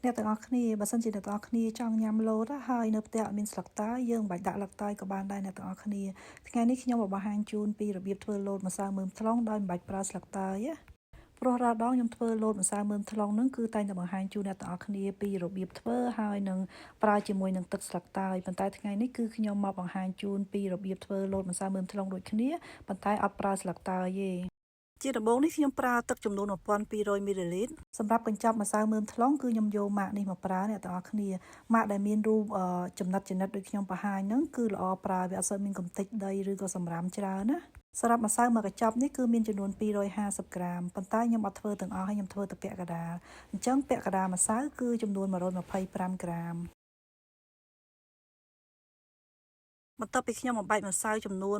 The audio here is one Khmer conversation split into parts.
អ្នកទាំងអស់គ្នាបើសិនជាអ្នកទាំងអស់គ្នាចង់ញ៉ាំលតហើយនៅផ្ទះអត់មានស្លឹកតើយយើងមិនបាច់ដាក់ស្លឹកតើយក៏បានដែរអ្នកទាំងអស់គ្នាថ្ងៃនេះខ្ញុំបង្ហាញជូនពីរបៀបធ្វើលតម្សៅមើមថ្លុងដោយមិនបាច់ប្រើស្លឹកតើយណាព្រោះរាល់ដងខ្ញុំធ្វើលតម្សៅមើមថ្លុងហ្នឹងគឺតែងតែបង្ហាញជូនអ្នកទាំងអស់គ្នាពីរបៀបធ្វើហើយនឹងប្រើជាមួយនឹងទឹកស្លឹកតើយប៉ុន្តែថ្ងៃនេះគឺខ្ញុំមកបង្ហាញជូនពីរបៀបធ្វើលតម្សៅមើមថ្លុងដូចគ្នាប៉ុន្តែអត់ប្រើស្លឹកតើយទេជាដំបូងនេះខ្ញុំប្រើទឹកចំនួន1200មីលីលីត្រសម្រាប់កញ្ចប់ម្សៅមើមថ្លុងគឺខ្ញុំយកម៉ាកនេះមកប្រើអ្នកទាំងអស់គ្នាម៉ាកដែលមានរូបចំណិតដូចខ្ញុំបង្ហាញហ្នឹងគឺល្អប្រើវាអត់សូវមានកម្ទេចដីឬក៏សម្រាមច្រើនណាសម្រាប់ម្សៅមួយកញ្ចប់នេះគឺមានចំនួន250ក្រាមប៉ុន្តែខ្ញុំអត់ធ្វើទាំងអស់ហើយខ្ញុំធ្វើតែពាក់កណ្ដាលអញ្ចឹងពាក់កណ្ដាលម្សៅគឺចំនួន125ក្រាមបន្ទាប់ពីខ្ញុំបំបែកម្សៅចំនួន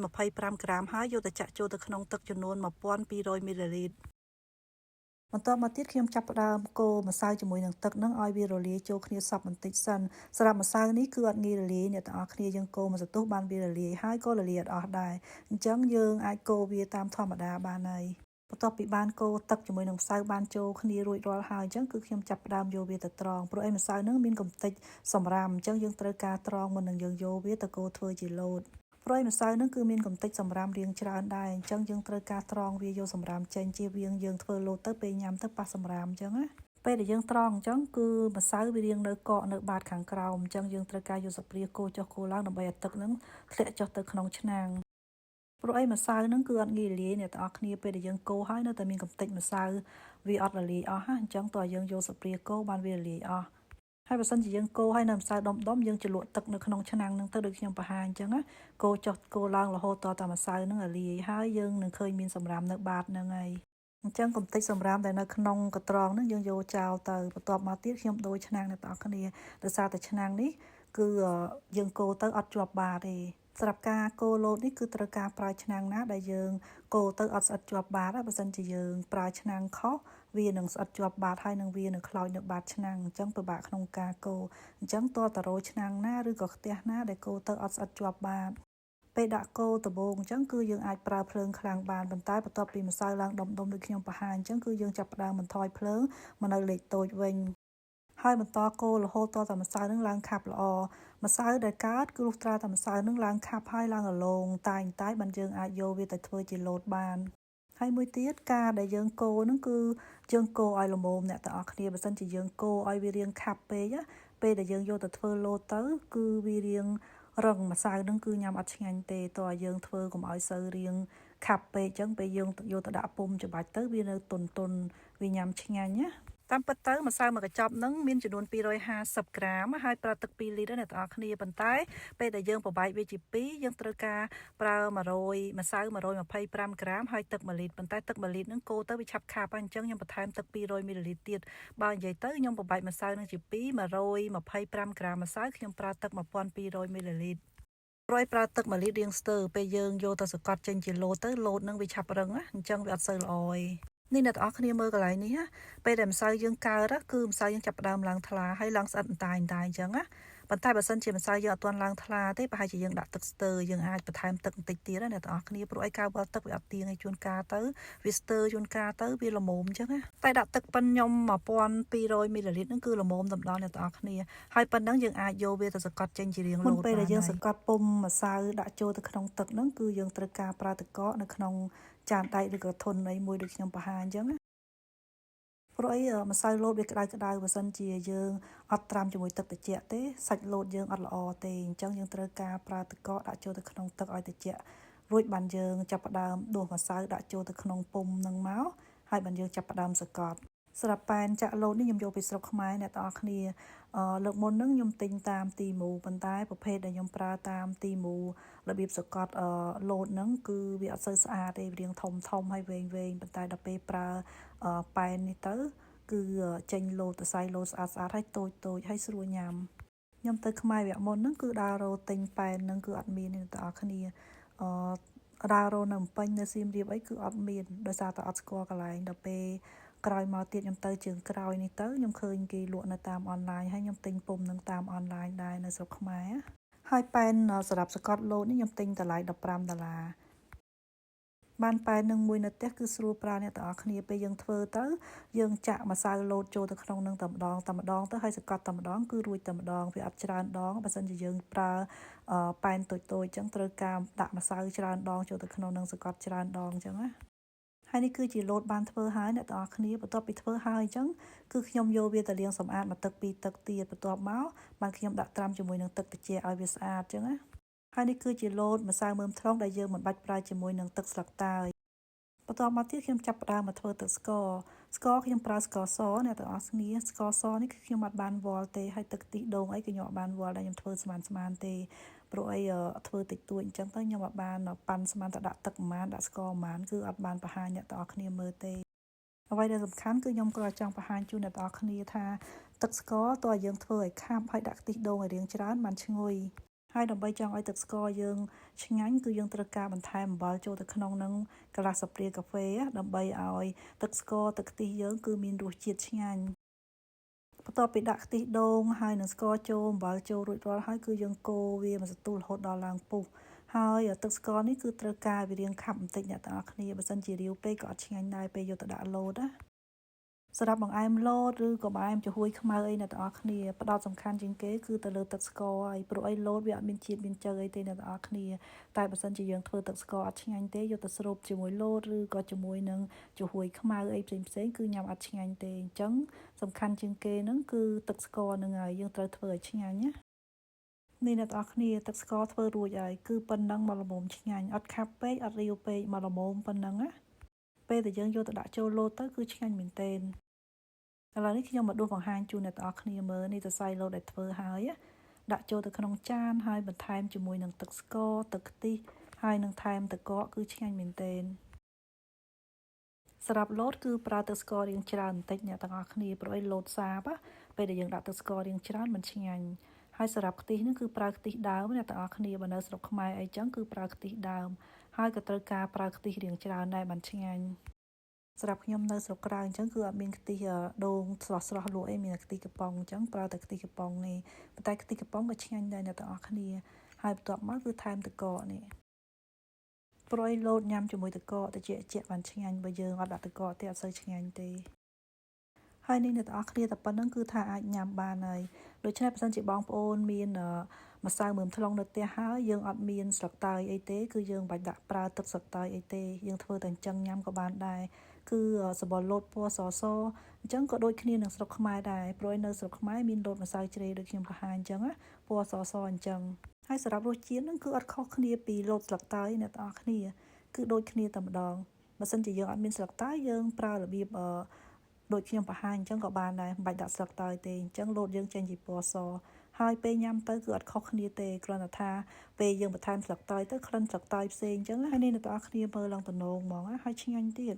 125ក្រាមហើយយកទៅចាក់ចូលទៅក្នុងទឹកចំនួន1200មីលីលីត្របន្ទាប់មកទៀតខ្ញុំចាប់ផ្ដើមកូរម្សៅជាមួយនឹងទឹកហ្នឹងឲ្យវារលាយចូលគ្នាសព្វបន្តិចសិនសម្រាប់ម្សៅនេះគឺអត់ងាយរលាយអ្នកទាំងអស់គ្នាយើងកូរមួយសន្ទុះបានវារលាយហើយក៏រលាយអត់អស់ដែរអញ្ចឹងយើងអាចកូរវាតាមធម្មតាបានហើយបន្ទាប់ពីបានកូរទឹកជាមួយនឹងម្សៅបានចូលគ្នារួចរាល់ហើយអញ្ចឹងគឺខ្ញុំចាប់ផ្ដើមយកវាទៅត្រងព្រោះឯម្សៅហ្នឹងមានកម្ទេចសម្រាមអញ្ចឹងយើងត្រូវការត្រងមុននឹងយើងយកវាទៅកូរធ្វើជាលតព្រោះឯម្សៅហ្នឹងគឺមានកម្ទេចសម្រាមរាងច្រើនដែរអញ្ចឹងយើងត្រូវការត្រងវាយកសម្រាមចេញជៀសវាងយើងធ្វើលតទៅពេលញ៉ាំទៅប៉ះសម្រាមអញ្ចឹងណាពេលដែលយើងត្រងអញ្ចឹងគឺម្សៅវារាងនៅកកនៅបាតខាងក្រោមអញ្ចឹងយើងត្រូវការយកស្ព្រាកូរចុះកូរឡើងដើម្បីឲ្យទឹកហ្នឹងធ្លាក់ចុះទៅក្នុងឆ្នាំងព្រោះអីម្សៅហ្នឹងគឺអត់ងាយរលាយអ្នកទាំងអស់គ្នាពេលដែលយើងកូរហើយនៅតែមានកម្ទេចម្សៅវាអត់រលាយអស់ណាអញ្ចឹងតើយើងយកស្ព្រាកូរបានវារលាយអស់ហើយបើសិនជាយើងកូរហើយនៅម្សៅដុំយើងជ្រលក់ទឹកនៅក្នុងឆ្នាំងហ្នឹងទៅដូចខ្ញុំបង្ហាញអញ្ចឹងណាកូរចុះកូរឡើងរហូតតតែម្សៅហ្នឹងរលាយហើយយើងនឹងឃើញមានសម្រាមនៅបាតហ្នឹងហើយអញ្ចឹងកម្ទេចសម្រាមដែលនៅក្នុងកត្រងហ្នឹងយើងយកចោលទៅបន្ទាប់មកទៀតខ្ញុំដូរឆ្នាំងអ្នកទាំងអស់គ្នាដោយសារតែឆ្នាំងនេះគឺយើងកូរទៅអត់ជាប់បាតទេសម្រាប់ការកូរលតនេះគឺត្រូវការប្រើឆ្នាំងណាដែលយើងកូរទៅអត់ស្អិតជាប់បាតបើសិនជាយើងប្រើឆ្នាំងខុសវានឹងស្អិតជាប់បាតហើយនឹងវានឹងខ្លោចនៅបាតឆ្នាំងអញ្ចឹងពិបាកក្នុងការកូរអញ្ចឹងតើតរោឆ្នាំងណាឬក៏ខ្ទះណាដែលកូរទៅអត់ស្អិតជាប់បាតពេលដាក់កូរដំបូងអញ្ចឹងគឺយើងអាចប្រើភ្លើងខ្លាំងបានប៉ុន្តែបន្ទាប់ពីម្សៅឡើងដុំដូចខ្ញុំបង្ហាញអញ្ចឹងគឺយើងចាប់ផ្ដើមបន្ថយភ្លើងមកនៅលេខតូចវិញហើយបន្តកូររហូតតតែម្សៅនឹងឡើងខាប់ល្អម្សៅដែលកើតគឺលុះត្រាតែម្សៅនឹងឡើងខាប់ហើយឡើងរលោងតែបានយើងអាចយកវាទៅធ្វើជាលតបានហើយមួយទៀតការដែលយើងកូរហ្នឹងគឺយើងកូរឲ្យល្មមអ្នកទាំងអស់គ្នាបើសិនជាយើងកូរឲ្យវារាងខាប់ពេកណាពេលដែលយើងយកទៅធ្វើលតទៅគឺវារាងរឹងម្សៅហ្នឹងគឺញ៉ាំអត់ឆ្ងាញ់ទេតើយើងធ្វើកុំឲ្យសូវរាងខាប់ពេកអញ្ចឹងពេលយើងយកទៅដាក់ពុម្ពច្បាច់ទៅវានៅទន់វាញ៉ាំឆ្ងាញ់ណាតាមពិតទៅម្សៅមួយកញ្ចប់ហ្នឹងមានចំនួន250ក្រាមហើយប្រើទឹក2លីត្រអ្នកទាំងអស់គ្នាប៉ុន្តែពេលដែលយើងប្របែកវាជា2យើងត្រូវការប្រើ100ម្សៅ125ក្រាមហើយទឹក1លីត្រប៉ុន្តែទឹក1លីត្រហ្នឹងកូរទៅវាឆាប់ខាប់ហើយអញ្ចឹងខ្ញុំបន្ថែមទឹក200មីលីលីត្រទៀតបើនិយាយទៅខ្ញុំប្របែកម្សៅហ្នឹងជា2 125ក្រាមម្សៅខ្ញុំប្រើទឹក1200មីលីលីត្ររួចប្រើទឹក1លីត្ររៀងស្ទើរពេលយើងយកទៅសង្កត់ចេញជាលតទៅលតហ្នឹងវាឆាប់រឹងណាអញ្ចឹងវាអត់សូវល្អទេនេះអ្នកទាំងអស់គ្នាមើលកន្លែងនេះណាពេលដែលម្សៅយើងកើតគឺម្សៅយើងចាប់ផ្ដើមឡើងថ្លាហើយឡើងស្អិតអណ្តែអញ្ចឹងណាប៉ុន្តែបើសិនជាម្សៅយើងអត់ទាន់ឡើងថ្លាទេប្រហែលជាយើងដាក់ទឹកស្ទើរយើងអាចបន្ថែមទឹកបន្តិចទៀតណាអ្នកទាំងអស់គ្នាព្រោះឯការវល់ទឹកវាអត់ទៀងឲ្យជួនកាលទៅវាស្ទើរជួនកាលទៅវាល្មមអញ្ចឹងណាតែដាក់ទឹកប៉ិនខ្ញុំ1200មីលីលីត្រហ្នឹងគឺល្មមតែម្ដងអ្នកទាំងអស់គ្នាហើយប៉ុណ្ណឹងយើងអាចយកវាទៅសង្កត់ចេញជារៀងលោតពេលដែលយើងសង្កត់ពុម្ពម្សៅដាក់ចូលទៅក្នុងទឹកហ្នឹងគឺយើងត្រូវការប្រើទឹកកកនៅក្នុងចានដែកឬក៏ធុនអីមួយដូចខ្ញុំបង្ហាញអញ្ចឹងណាព្រោះអីម្សៅលោតវាក្តៅបើសិនជាយើងអត់ត្រាំជាមួយទឹកត្រជាក់ទេសាច់លោតយើងអត់ល្អទេអញ្ចឹងយើងត្រូវការប្រើទឹកកកដាក់ចូលទៅក្នុងទឹកឲ្យត្រជាក់រួចបានយើងចាប់ផ្ដើមដួសម្សៅដាក់ចូលទៅក្នុងពុម្ពនឹងមកហើយបានយើងចាប់ផ្ដើមសង្កត់សម្រាប់ប៉ែនចាក់លោតនេះខ្ញុំយកពីស្រុកខ្មែរអ្នកទាំងអស់គ្នាលើកមុនហ្នឹងខ្ញុំទិញតាមទីមូប៉ុន្តែប្រភេទដែលខ្ញុំប្រើតាមទីមូរបៀបសង្កត់លោតហ្នឹងគឺវាអត់សូវស្អាតទេវារាងធំហើយវែងប៉ុន្តែដល់ពេលប្រើប៉ែននេះទៅគឺចេញលោតសរសៃលោតស្អាតហើយតូចហើយស្រួលញ៉ាំខ្ញុំទៅខ្មែរវគ្គមុនហ្នឹងគឺដើររោទិញប៉ែនហ្នឹងគឺអត់មានទេអ្នកទាំងអស់គ្នាដើររោនៅភ្នំពេញនៅសៀមរាបអីគឺអត់មានដោយសារតែអត់ស្គាល់កន្លែងដល់ពេលក្រោយមកទៀតខ្ញុំទៅជើងក្រោយនេះទៅខ្ញុំឃើញគេលក់នៅតាមអនឡាញហើយខ្ញុំទិញពុម្ពនឹងតាមអនឡាញដែរនៅស្រុកខ្មែរហើយប៉ែនសម្រាប់សង្កត់លោតនេះខ្ញុំទិញតម្លៃ$15 បានប៉ែននឹងមួយនៅផ្ទះគឺស្រួលប្រើអ្នកទាំងអស់គ្នាពេលយើងធ្វើទៅយើងចាក់ម្សៅលោតចូលទៅក្នុងនឹងតែម្ដងទៅហើយសកត់តែម្ដងគឺរួចតែម្ដងវាអត់ច្រើនដងបើសិនជាយើងប្រើប៉ែនតូចៗអញ្ចឹងត្រូវការដាក់ម្សៅច្រើនដងចូលទៅក្នុងនឹងសកត់ច្រើនដងអញ្ចឹងណាហើយនេះគឺជាលោតបានធ្វើហើយអ្នកទាំងអស់គ្នាបន្ទាប់ពីធ្វើហើយអញ្ចឹងគឺខ្ញុំយកវាទៅលាងសម្អាតមួយទឹកពីរទឹកទៀតបន្ទាប់មកបានខ្ញុំដាក់ត្រាំជាមួយនឹងទឹកត្រជាក់ឲ្យវាស្អាតអញ្ចឹងណាហើយនេះគឺជាលោតម្សៅមើមថ្លុងដែលយើងមិនបាច់ប្រើជាមួយនឹងទឹកស្លឹកតើយបន្ទាប់មកទៀតខ្ញុំចាប់ផ្ដើមមកធ្វើទឹកស្ករខ្ញុំប្រើស្ករសអ្នកទាំងអស់គ្នាស្ករសនេះគឺខ្ញុំអត់បានវល់ទេហើយទឹកខ្ទិះដូងអីក៏ខ្ញុំអត់បានវល់ដែរខ្ញុំធ្វើស្មានទេព្រោះអីធ្វើតិចតួចអញ្ចឹងទៅខ្ញុំអត់បានប៉ាន់ស្មានទៅដាក់ទឹកប្រមាណដាក់ស្ករប្រមាណគឺអត់បានបង្ហាញអ្នកទាំងអស់គ្នាមើលទេអ្វីដែលសំខាន់គឺខ្ញុំគ្រាន់តែចង់បង្ហាញជូនអ្នកទាំងអស់គ្នាថាទឹកស្ករតើយើងធ្វើឲ្យខាប់ហើយដាក់ខ្ទិះដូងឲ្យរៀងច្រើនបានឈ្ងុយហើយដើម្បីចង់ឲ្យទឹកស្ករយើងឆ្ងាញ់គឺយើងត្រូវការបន្ថែមអំបិលចូលទៅក្នុងនឹងកន្លះស្លាបព្រាកាហ្វេដើម្បីឲ្យទឹកស្ករទឹកខ្ទិះយើងគឺមានរសជាតិឆ្ងាញ់បន្ទាប់ពីដាក់ខ្ទិះដូងហើយនឹងស្ករចូលអំបិលចូលរួចរាល់ហើយគឺយើងកូរវាមួយសន្ទុះរហូតដល់ឡើងពុះហើយទឹកស្ករនេះគឺត្រូវការវារៀងខាប់បន្តិចអ្នកទាំងអស់គ្នាបើសិនជារាវពេកក៏អត់ឆ្ងាញ់ដែរពេលយកទៅដាក់លោតណាសម្រាប់បង្អែមលោតឬក៏បង្អែមចំហួយខ្មៅអីអ្នកទាំងអស់គ្នាផ្ដោតសំខាន់ជាងគេគឺទៅលើទឹកស្ករហើយព្រោះអីលោតវាអត់មានជាតិមានជ័រអីទេអ្នកទាំងអស់គ្នាតែបើសិនជាយើងធ្វើទឹកស្ករអត់ឆ្ងាញ់ទេយកទៅស្រូបជាមួយលោតឬក៏ជាមួយនឹងចំហួយខ្មៅអីផ្សេងគឺញ៉ាំអត់ឆ្ងាញ់ទេអញ្ចឹងសំខាន់ជាងគេហ្នឹងគឺទឹកស្ករហ្នឹងហើយយើងត្រូវធ្វើឲ្យឆ្ងាញ់ណានេះអ្នកទាំងអស់គ្នាទឹកស្ករធ្វើរួចហើយគឺប៉ុណ្ណឹងមកល្មមឆ្ងាញ់អត់ខាប់ពេកអត់រាវពេកមកល្មមប៉ុណ្ណឹងណាពេលដែលយើងយកទៅដាក់ចូលលោតទៅគឺឆ្ងាញ់មែនទែនឥឡូវនេះខ្ញុំមកដួសបង្ហាញជូនអ្នកទាំងអស់គ្នាមើលនេះសរសៃលោតដែលធ្វើហើយដាក់ចូលទៅក្នុងចានហើយបន្ថែមជាមួយនឹងទឹកស្ករទឹកខ្ទិះហើយនឹងថែមទឹកកកគឺឆ្ងាញ់មែនទែនសម្រាប់លោតគឺប្រើទឹកស្កររៀងច្រើនបន្តិចអ្នកទាំងអស់គ្នាព្រោះឯលោតសាបពេលដែលយើងដាក់ទឹកស្កររៀងច្រើនមិនឆ្ងាញ់ហើយសម្រាប់ខ្ទិះនេះគឺប្រើខ្ទិះដើមអ្នកទាំងអស់គ្នាបើនៅស្រុកខ្មែរអីចឹងគឺប្រើខ្ទិះដើមហើយក៏ត្រូវការប្រើខ្ទិះរៀងច្រើនដែរបានឆ្ងាញ់សម្រាប់ខ្ញុំនៅស្រុកក្រៅអញ្ចឹងគឺអត់មានខ្ទិះដូងស្រស់លក់អីមានតែខ្ទិះកំប៉ុងអញ្ចឹងប្រើតែខ្ទិះកំប៉ុងនេះប៉ុន្តែខ្ទិះកំប៉ុងក៏ឆ្ងាញ់ដែរអ្នកទាំងអស់គ្នាហើយបន្ទាប់មកគឺថែមទឹកកកនេះព្រោះលោតញ៉ាំជាមួយទឹកកកត្រជាក់បានឆ្ងាញ់បើយើងអត់ដាក់ទឹកកកទេអត់សូវឆ្ងាញ់ទេហើយនេះអ្នកទាំងអស់គ្នាតែប៉ុណ្្នឹងគឺថាអាចញ៉ាំបានហើយដូច្នេះបើសិនជាបងប្អូនមានម្សៅមើមថ្លុងនៅផ្ទះហើយយើងអត់មានស្លឹកតើយអីទេគឺយើងបាច់ដាក់ប្រើទឹកស្លឹកតើយអីទេយើងធ្វើតែអញ្ចឹងញ៉ាំក៏បានដែរគឺសបល់លោតពណ៌សអញ្ចឹងក៏ដូចគ្នានឹងស្រុកខ្មែរដែរព្រោះនៅស្រុកខ្មែរមានលោតម្សៅជ្រេដូចខ្ញុំបង្ហាញអញ្ចឹងណាពណ៌សអញ្ចឹងហើយសម្រាប់រសជាតិហ្នឹងគឺអត់ខុសគ្នាពីលោតស្លឹកតើយអ្នកទាំងអស់គ្នាគឺដូចគ្នាតែម្ដងបើសិនជាយើងអត់មានស្លឹកតើយយើងប្រើរបៀបដូចខ្ញុំបង្ហាញអញ្ចឹងក៏បានដែរមិនបាច់ដាក់ស្លឹកតើយទេអញ្ចឹងលោតយើងចេញជាពណ៌សហើយពេលញ៉ាំទៅគឺអត់ខុសគ្នាទេគ្រាន់តែថាពេលយើងបន្ថែមស្លឹកតើយទៅក្លិនស្លឹកតើយផ្សេងអញ្ចឹងហើយនេះអ្នកទាំងអស់គ្នាមើលឡើងតំណងហ្មងហើយឆ្ងាញ់ទៀត